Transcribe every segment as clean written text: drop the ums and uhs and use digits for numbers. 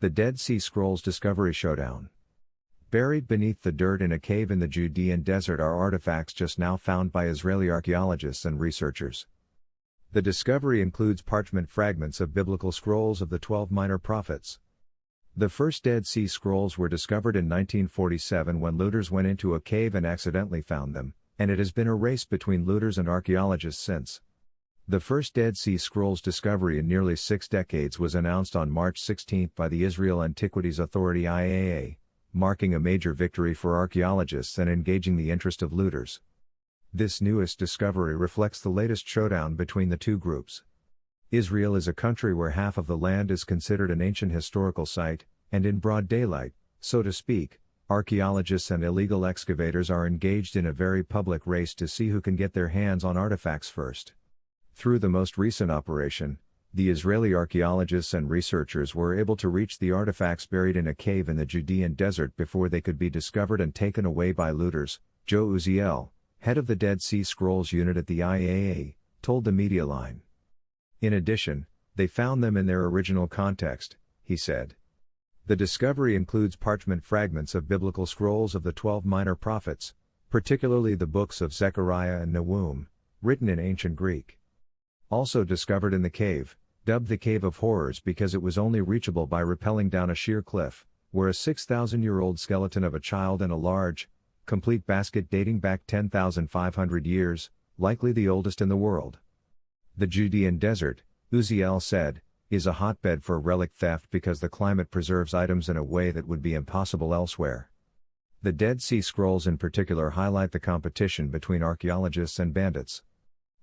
The Dead Sea Scrolls Discovery Showdown. Buried beneath the dirt in a cave in the Judean desert are artifacts just now found by Israeli archaeologists and researchers. The discovery includes parchment fragments of biblical scrolls of the 12 minor prophets. The first Dead Sea Scrolls were discovered in 1947 when looters went into a cave and accidentally found them, and it has been a race between looters and archaeologists since. The first Dead Sea Scrolls discovery in nearly 6 decades was announced on March 16 by the Israel Antiquities Authority (IAA), marking a major victory for archaeologists and engaging the interest of looters. This newest discovery reflects the latest showdown between the two groups. Israel is a country where half of the land is considered an ancient historical site, and in broad daylight, so to speak, archaeologists and illegal excavators are engaged in a very public race to see who can get their hands on artifacts first. Through the most recent operation, the Israeli archaeologists and researchers were able to reach the artifacts buried in a cave in the Judean desert before they could be discovered and taken away by looters. Joe Uziel, head of the Dead Sea Scrolls unit at the IAA, told the media line. In addition, they found them in their original context, he said. The discovery includes parchment fragments of biblical scrolls of the 12 minor prophets, particularly the books of Zechariah and Nahum, written in ancient Greek. Also discovered in the cave, dubbed the Cave of Horrors because it was only reachable by rappelling down a sheer cliff, were a 6,000-year-old skeleton of a child and a large, complete basket dating back 10,500 years, likely the oldest in the world. The Judean desert, Uziel said, is a hotbed for relic theft because the climate preserves items in a way that would be impossible elsewhere. The Dead Sea Scrolls in particular highlight the competition between archaeologists and bandits.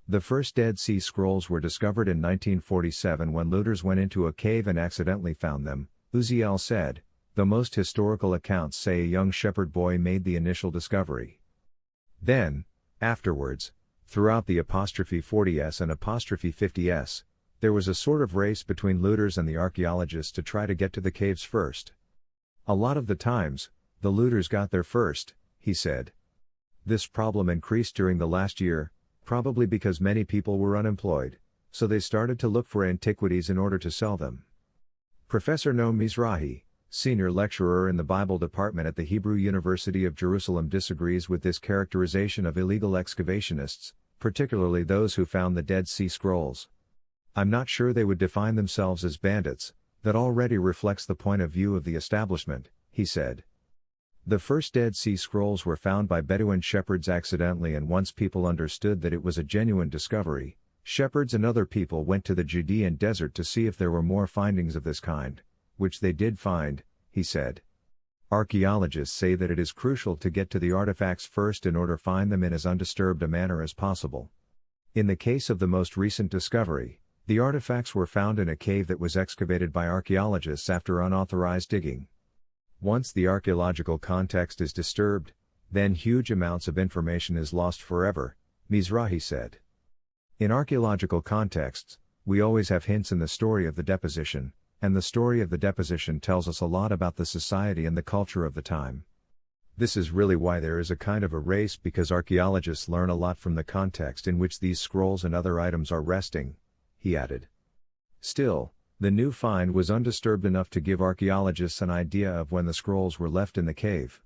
The first Dead Sea Scrolls were discovered in 1947 when looters went into a cave and accidentally found them, Uziel said, though most historical accounts say a young shepherd boy made the initial discovery. Then, afterwards, throughout the '40s and '50s, there was a sort of race between looters and the archaeologists to try to get to the caves first. A lot of the times, the looters got there first, he said. This problem increased during the last year, probably because many people were unemployed, so they started to look for antiquities in order to sell them. Professor Noam Mizrahi, senior lecturer in the Bible department at the Hebrew University of Jerusalem, disagrees with this characterization of illegal excavationists, particularly those who found the Dead Sea Scrolls. I'm not sure they would define themselves as bandits. That already reflects the point of view of the establishment, he said. The first Dead Sea Scrolls were found by Bedouin shepherds accidentally, and once people understood that it was a genuine discovery, shepherds and other people went to the Judean desert to see if there were more findings of this kind, which they did find, he said. Archaeologists say that it is crucial to get to the artifacts first in order to find them in as undisturbed a manner as possible. In the case of the most recent discovery, the artifacts were found in a cave that was excavated by archaeologists after unauthorized digging. Once the archaeological context is disturbed, then huge amounts of information is lost forever, Mizrahi said. In archaeological contexts, we always have hints in the story of the deposition, and the story of the deposition tells us a lot about the society and the culture of the time. This is really why there is a kind of a race, because archaeologists learn a lot from the context in which these scrolls and other items are resting, he added. Still, the new find was undisturbed enough to give archaeologists an idea of when the scrolls were left in the cave.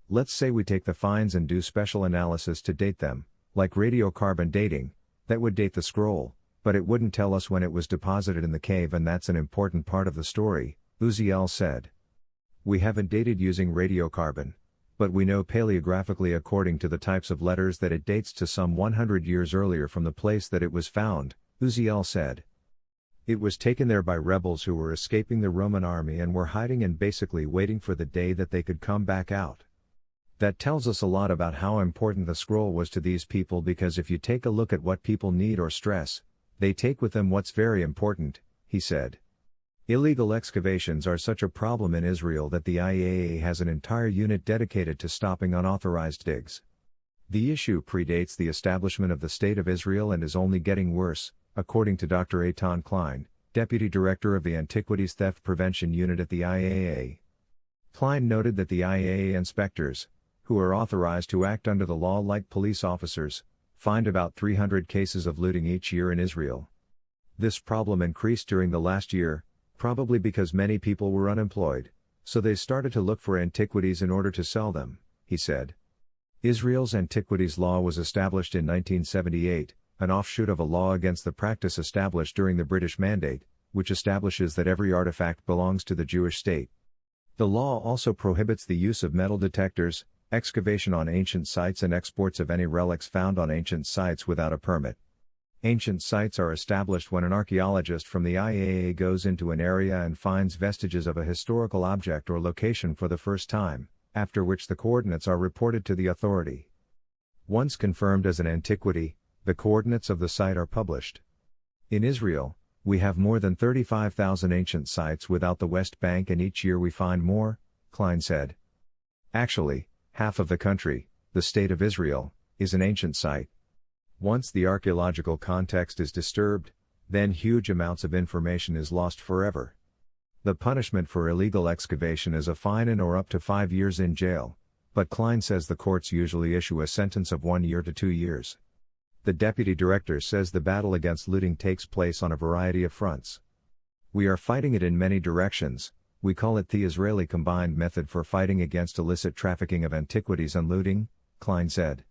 Let's say we take the finds and do special analysis to date them, like radiocarbon dating, that would date the scroll, but it wouldn't tell us when it was deposited in the cave, and that's an important part of the story, Uziel said. We haven't dated using radiocarbon, but we know paleographically according to the types of letters that it dates to some 100 years earlier from the place that it was found, Uziel said. It was taken there by rebels who were escaping the Roman army and were hiding and basically waiting for the day that they could come back out. That tells us a lot about how important the scroll was to these people, because if you take a look at what people need or stress, they take with them what's very important, he said. Illegal excavations are such a problem in Israel that the IAA has an entire unit dedicated to stopping unauthorized digs. The issue predates the establishment of the State of Israel and is only getting worse, according to Dr. Eitan Klein, Deputy Director of the Antiquities Theft Prevention Unit at the IAA. Klein noted that the IAA inspectors, who are authorized to act under the law like police officers, find about 300 cases of looting each year in Israel. This problem increased during the last year, Probably because many people were unemployed, so they started to look for antiquities in order to sell them, he said. Israel's antiquities law was established in 1978, an offshoot of a law against the practice established during the British Mandate, which establishes that every artifact belongs to the Jewish state. The law also prohibits the use of metal detectors, excavation on ancient sites and exports of any relics found on ancient sites without a permit. Ancient sites are established when an archaeologist from the IAA goes into an area and finds vestiges of a historical object or location for the first time, after which the coordinates are reported to the authority. Once confirmed as an antiquity, the coordinates of the site are published. In Israel, we have more than 35,000 ancient sites without the West Bank, and each year we find more, Klein said. Actually, half of the country, the State of Israel, is an ancient site. Once the archaeological context is disturbed, then huge amounts of information is lost forever. The punishment for illegal excavation is a fine and or up to 5 years in jail, but Klein says the courts usually issue a sentence of 1 year to 2 years. The deputy director says the battle against looting takes place on a variety of fronts. We are fighting it in many directions. We call it the Israeli Combined Method for Fighting Against Illicit Trafficking of Antiquities and Looting, Klein said.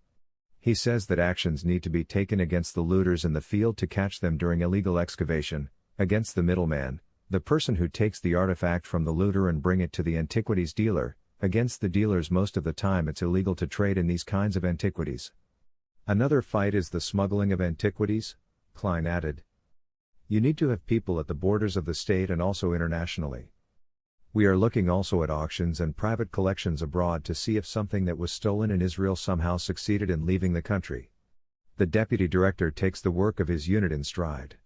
He says that actions need to be taken against the looters in the field to catch them during illegal excavation, against the middleman, the person who takes the artifact from the looter and bring it to the antiquities dealer, against the dealers. Most of the time it's illegal to trade in these kinds of antiquities. Another fight is the smuggling of antiquities, Klein added. You need to have people at the borders of the state and also internationally. We are looking also at auctions and private collections abroad to see if something that was stolen in Israel somehow succeeded in leaving the country. The deputy director takes the work of his unit in stride.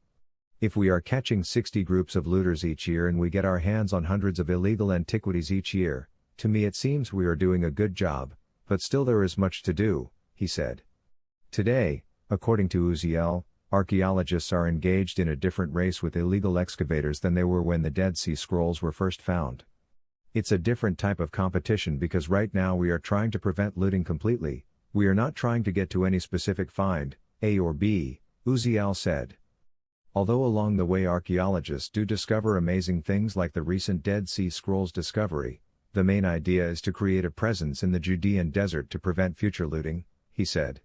If we are catching 60 groups of looters each year and we get our hands on hundreds of illegal antiquities each year, to me it seems we are doing a good job, but still there is much to do, he said. Today, according to Uziel, archaeologists are engaged in a different race with illegal excavators than they were when the Dead Sea Scrolls were first found. It's a different type of competition because right now we are trying to prevent looting completely, we are not trying to get to any specific find, A or B, Uziel said. Although along the way archaeologists do discover amazing things like the recent Dead Sea Scrolls discovery, the main idea is to create a presence in the Judean desert to prevent future looting, he said.